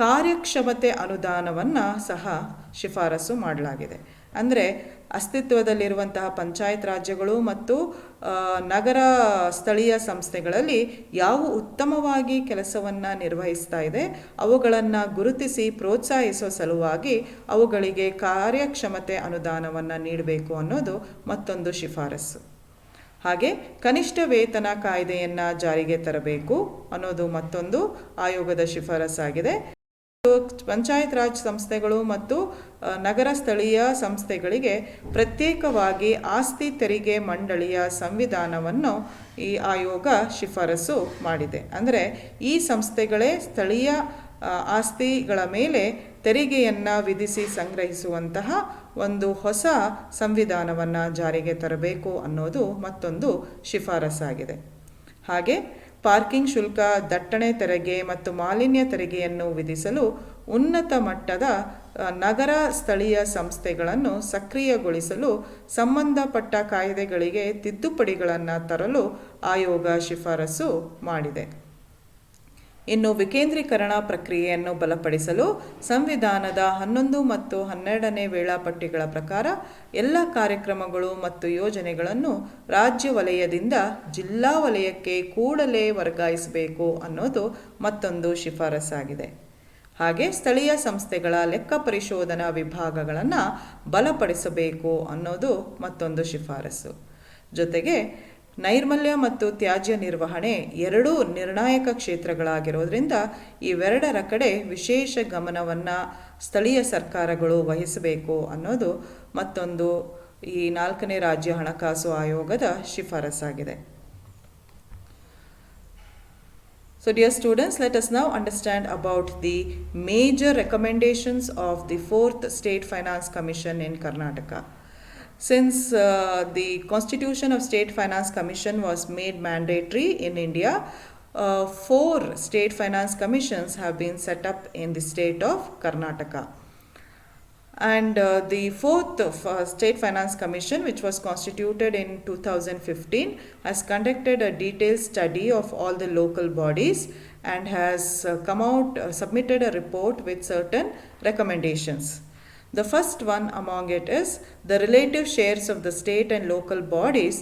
ಕಾರ್ಯಕ್ಷಮತೆ ಅನುದಾನವನ್ನು ಸಹ ಶಿಫಾರಸು ಮಾಡಲಾಗಿದೆ. ಅಂದರೆ ಅಸ್ತಿತ್ವದಲ್ಲಿರುವಂತಹ ಪಂಚಾಯತ್ ರಾಜ್ಯಗಳು ಮತ್ತು ನಗರ ಸ್ಥಳೀಯ ಸಂಸ್ಥೆಗಳಲ್ಲಿ ಯಾವ ಉತ್ತಮವಾಗಿ ಕೆಲಸವನ್ನು ನಿರ್ವಹಿಸ್ತಾ ಇದೆ ಅವುಗಳನ್ನು ಗುರುತಿಸಿ ಪ್ರೋತ್ಸಾಹಿಸೋ ಸಲುವಾಗಿ ಅವುಗಳಿಗೆ ಕಾರ್ಯಕ್ಷಮತೆ ಅನುದಾನವನ್ನು ನೀಡಬೇಕು ಅನ್ನೋದು ಮತ್ತೊಂದು ಶಿಫಾರಸು. ಹಾಗೆ ಕನಿಷ್ಠ ವೇತನ ಕಾಯ್ದೆಯನ್ನು ಜಾರಿಗೆ ತರಬೇಕು ಅನ್ನೋದು ಮತ್ತೊಂದು ಆಯೋಗದ ಶಿಫಾರಸಾಗಿದೆ. ಪಂಚಾಯತ್ ರಾಜ್ ಸಂಸ್ಥೆಗಳು ಮತ್ತು ನಗರ ಸ್ಥಳೀಯ ಸಂಸ್ಥೆಗಳಿಗೆ ಪ್ರತ್ಯೇಕವಾಗಿ ಆಸ್ತಿ ತೆರಿಗೆ ಮಂಡಳಿಯ ಸಂವಿಧಾನವನ್ನು ಈ ಆಯೋಗ ಶಿಫಾರಸು ಮಾಡಿದೆ. ಅಂದರೆ ಈ ಸಂಸ್ಥೆಗಳೇ ಸ್ಥಳೀಯ ಆಸ್ತಿಗಳ ಮೇಲೆ ತೆರಿಗೆಯನ್ನು ವಿಧಿಸಿ ಸಂಗ್ರಹಿಸುವಂತಹ ಒಂದು ಹೊಸ ಸಂವಿಧಾನವನ್ನು ಜಾರಿಗೆ ತರಬೇಕು ಅನ್ನೋದು ಮತ್ತೊಂದು ಶಿಫಾರಸಾಗಿದೆ. ಹಾಗೆ ಪಾರ್ಕಿಂಗ್ ಶುಲ್ಕ, ದಟ್ಟಣೆ ತೆರಿಗೆ ಮತ್ತು ಮಾಲಿನ್ಯ ತೆರಿಗೆಯನ್ನು ವಿಧಿಸಲು ಉನ್ನತ ಮಟ್ಟದ ನಗರ ಸ್ಥಳೀಯ ಸಂಸ್ಥೆಗಳನ್ನು ಸಕ್ರಿಯಗೊಳಿಸಲು ಸಂಬಂಧಪಟ್ಟ ಕಾಯ್ದೆಗಳಿಗೆ ತಿದ್ದುಪಡಿಗಳನ್ನು ತರಲು ಆಯೋಗ ಶಿಫಾರಸು ಮಾಡಿದೆ. ಇನ್ನು ವಿಕೇಂದ್ರೀಕರಣ ಪ್ರಕ್ರಿಯೆಯನ್ನು ಬಲಪಡಿಸಲು ಸಂವಿಧಾನದ 11 ಮತ್ತು 12ನೇ ವೇಳಾಪಟ್ಟಿಗಳ ಪ್ರಕಾರ ಎಲ್ಲ ಕಾರ್ಯಕ್ರಮಗಳು ಮತ್ತು ಯೋಜನೆಗಳನ್ನು ರಾಜ್ಯ ವಲಯದಿಂದ ಜಿಲ್ಲಾ ವಲಯಕ್ಕೆ ಕೂಡಲೇ ವರ್ಗಾಯಿಸಬೇಕು ಅನ್ನೋದು ಮತ್ತೊಂದು ಶಿಫಾರಸಾಗಿದೆ. ಹಾಗೆ ಸ್ಥಳೀಯ ಸಂಸ್ಥೆಗಳ ಲೆಕ್ಕ ಪರಿಶೋಧನಾ ವಿಭಾಗಗಳನ್ನು ಬಲಪಡಿಸಬೇಕು ಅನ್ನೋದು ಮತ್ತೊಂದು ಶಿಫಾರಸು. ಜೊತೆಗೆ ನೈರ್ಮಲ್ಯ ಮತ್ತು ತ್ಯಾಜ್ಯ ನಿರ್ವಹಣೆ ಎರಡೂ ನಿರ್ಣಾಯಕ ಕ್ಷೇತ್ರಗಳಾಗಿರೋದ್ರಿಂದ ಇವೆರಡರ ಕಡೆ ವಿಶೇಷ ಗಮನವನ್ನು ಸ್ಥಳೀಯ ಸರ್ಕಾರಗಳು ವಹಿಸಬೇಕು ಅನ್ನೋದು ಮತ್ತೊಂದು ಈ 4ನೇ ರಾಜ್ಯ ಹಣಕಾಸು ಆಯೋಗದ ಶಿಫಾರಸಾಗಿದೆ. So dear students, let us now understand about the major recommendations of the 4th State Finance Commission in Karnataka. Since the Constitution of State Finance Commission was made mandatory in India, 4 State Finance Commissions have been set up in the state of Karnataka. And the 4th State Finance Commission, which was constituted in 2015, has conducted a detailed study of all the local bodies and has submitted a report with certain recommendations. The first one among it is the relative shares of the state and local bodies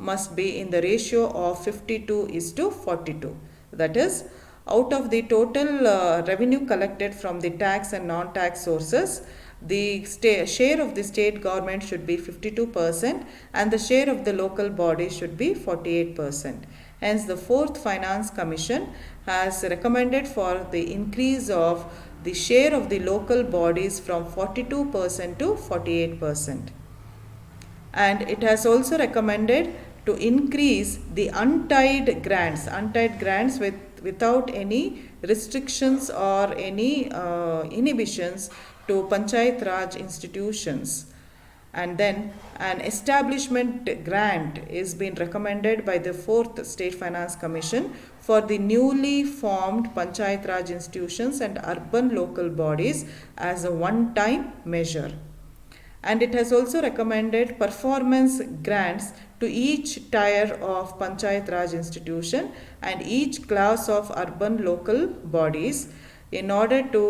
must be in the ratio of 52:42. That is, out of the total revenue collected from the tax and non-tax sources, the share of the state government should be 52% and the share of the local body should be 48%. Hence, the Fourth Finance Commission has recommended for the increase of the share of the local bodies from 42% to 48%. And it has also recommended to increase the untied grants without any restrictions or any inhibitions to Panchayat Raj institutions. And then an establishment grant is being recommended by the Fourth State Finance Commission for the newly formed Panchayat Raj institutions and urban local bodies as a one-time measure. And it has also recommended performance grants to each tier of Panchayat Raj institution and each class of urban local bodies in order to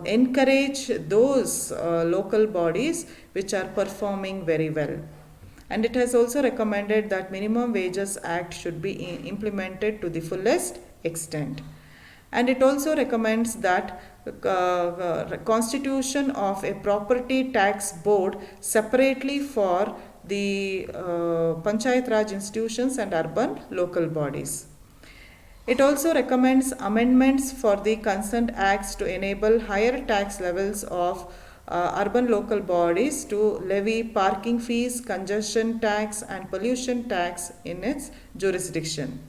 encourage those local bodies which are performing very well. And it has also recommended that Minimum Wages Act should be implemented to the fullest extent. And it also recommends that constitution of a property tax board separately for the Panchayat Raj institutions and urban local bodies. It also recommends amendments for the concerned acts to enable higher tax levels of urban local bodies to levy parking fees, congestion tax and pollution tax in its jurisdiction.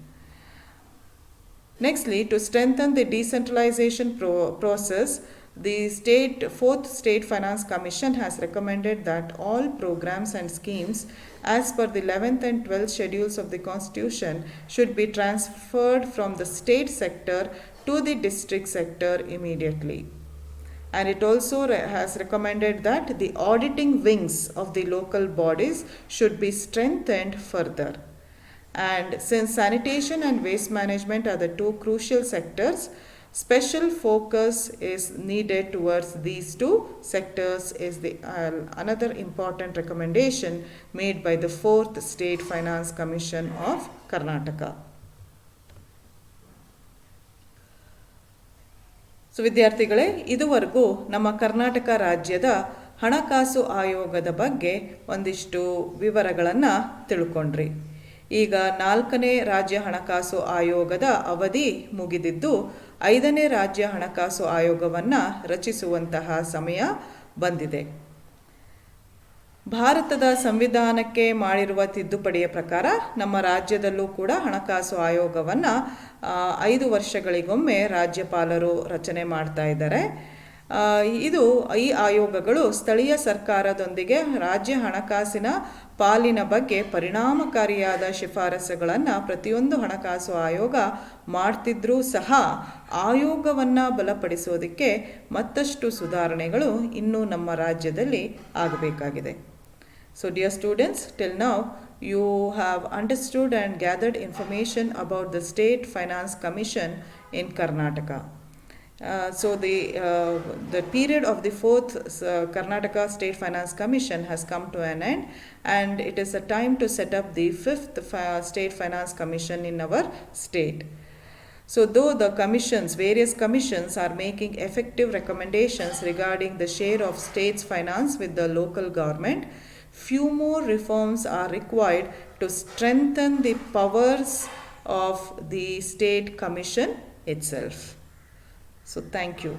Nextly, to strengthen the decentralization process, the Fourth State Finance Commission has recommended that all programs and schemes as per the 11th and 12th schedules of the Constitution should be transferred from the state sector to the district sector immediately. And it also has recommended that the auditing wings of the local bodies should be strengthened further. And since sanitation and waste management are the two crucial sectors, special focus is needed towards these two sectors is the another important recommendation made by the Fourth State Finance Commission of Karnataka. So ವಿದ್ಯಾರ್ಥಿಗಳೇ, ಇದುವರೆಗೂ ನಮ್ಮ ಕರ್ನಾಟಕ ರಾಜ್ಯದ ಹಣಕಾಸು ಆಯೋಗದ ಬಗ್ಗೆ ಒಂದಿಷ್ಟು ವಿವರಗಳನ್ನು ತಿಳ್ಕೊಂಡ್ರಿ. ಈಗ 4ನೇ ರಾಜ್ಯ ಹಣಕಾಸು ಆಯೋಗದ ಅವಧಿ ಮುಗಿದಿದ್ದು 5ನೇ ರಾಜ್ಯ ಹಣಕಾಸು ಆಯೋಗವನ್ನು ರಚಿಸುವಂತಹ ಸಮಯ ಬಂದಿದೆ. ಭಾರತದ ಸಂವಿಧಾನಕ್ಕೆ ಮಾಡಿರುವ ತಿದ್ದುಪಡಿಯ ಪ್ರಕಾರ ನಮ್ಮ ರಾಜ್ಯದಲ್ಲೂ ಕೂಡ ಹಣಕಾಸು ಆಯೋಗವನ್ನು 5 ವರ್ಷಗಳಿಗೊಮ್ಮೆ ರಾಜ್ಯಪಾಲರು ರಚನೆ ಮಾಡ್ತಾ ಇದ್ದಾರೆ. ಈ ಆಯೋಗಗಳು ಸ್ಥಳೀಯ ಸರ್ಕಾರದೊಂದಿಗೆ ರಾಜ್ಯ ಹಣಕಾಸಿನ ಪಾಲಿನ ಬಗ್ಗೆ ಪರಿಣಾಮಕಾರಿಯಾದ ಶಿಫಾರಸುಗಳನ್ನು ಪ್ರತಿಯೊಂದು ಹಣಕಾಸು ಆಯೋಗ ಮಾಡ್ತಿದ್ರೂ ಸಹ ಆಯೋಗವನ್ನು ಬಲಪಡಿಸೋದಕ್ಕೆ ಮತ್ತಷ್ಟು ಸುಧಾರಣೆಗಳು ಇನ್ನೂ ನಮ್ಮ ರಾಜ್ಯದಲ್ಲಿ ಆಗಬೇಕಾಗಿದೆ. So dear students, till now you have understood and gathered information about the State Finance Commission in Karnataka. So the period of the fourth Karnataka State Finance Commission has come to an end, and it is a time to set up the fifth State Finance Commission in our state. So though the various commissions are making effective recommendations regarding the share of state's finance with the local government, few more reforms are required to strengthen the powers of the state commission itself. So thank you.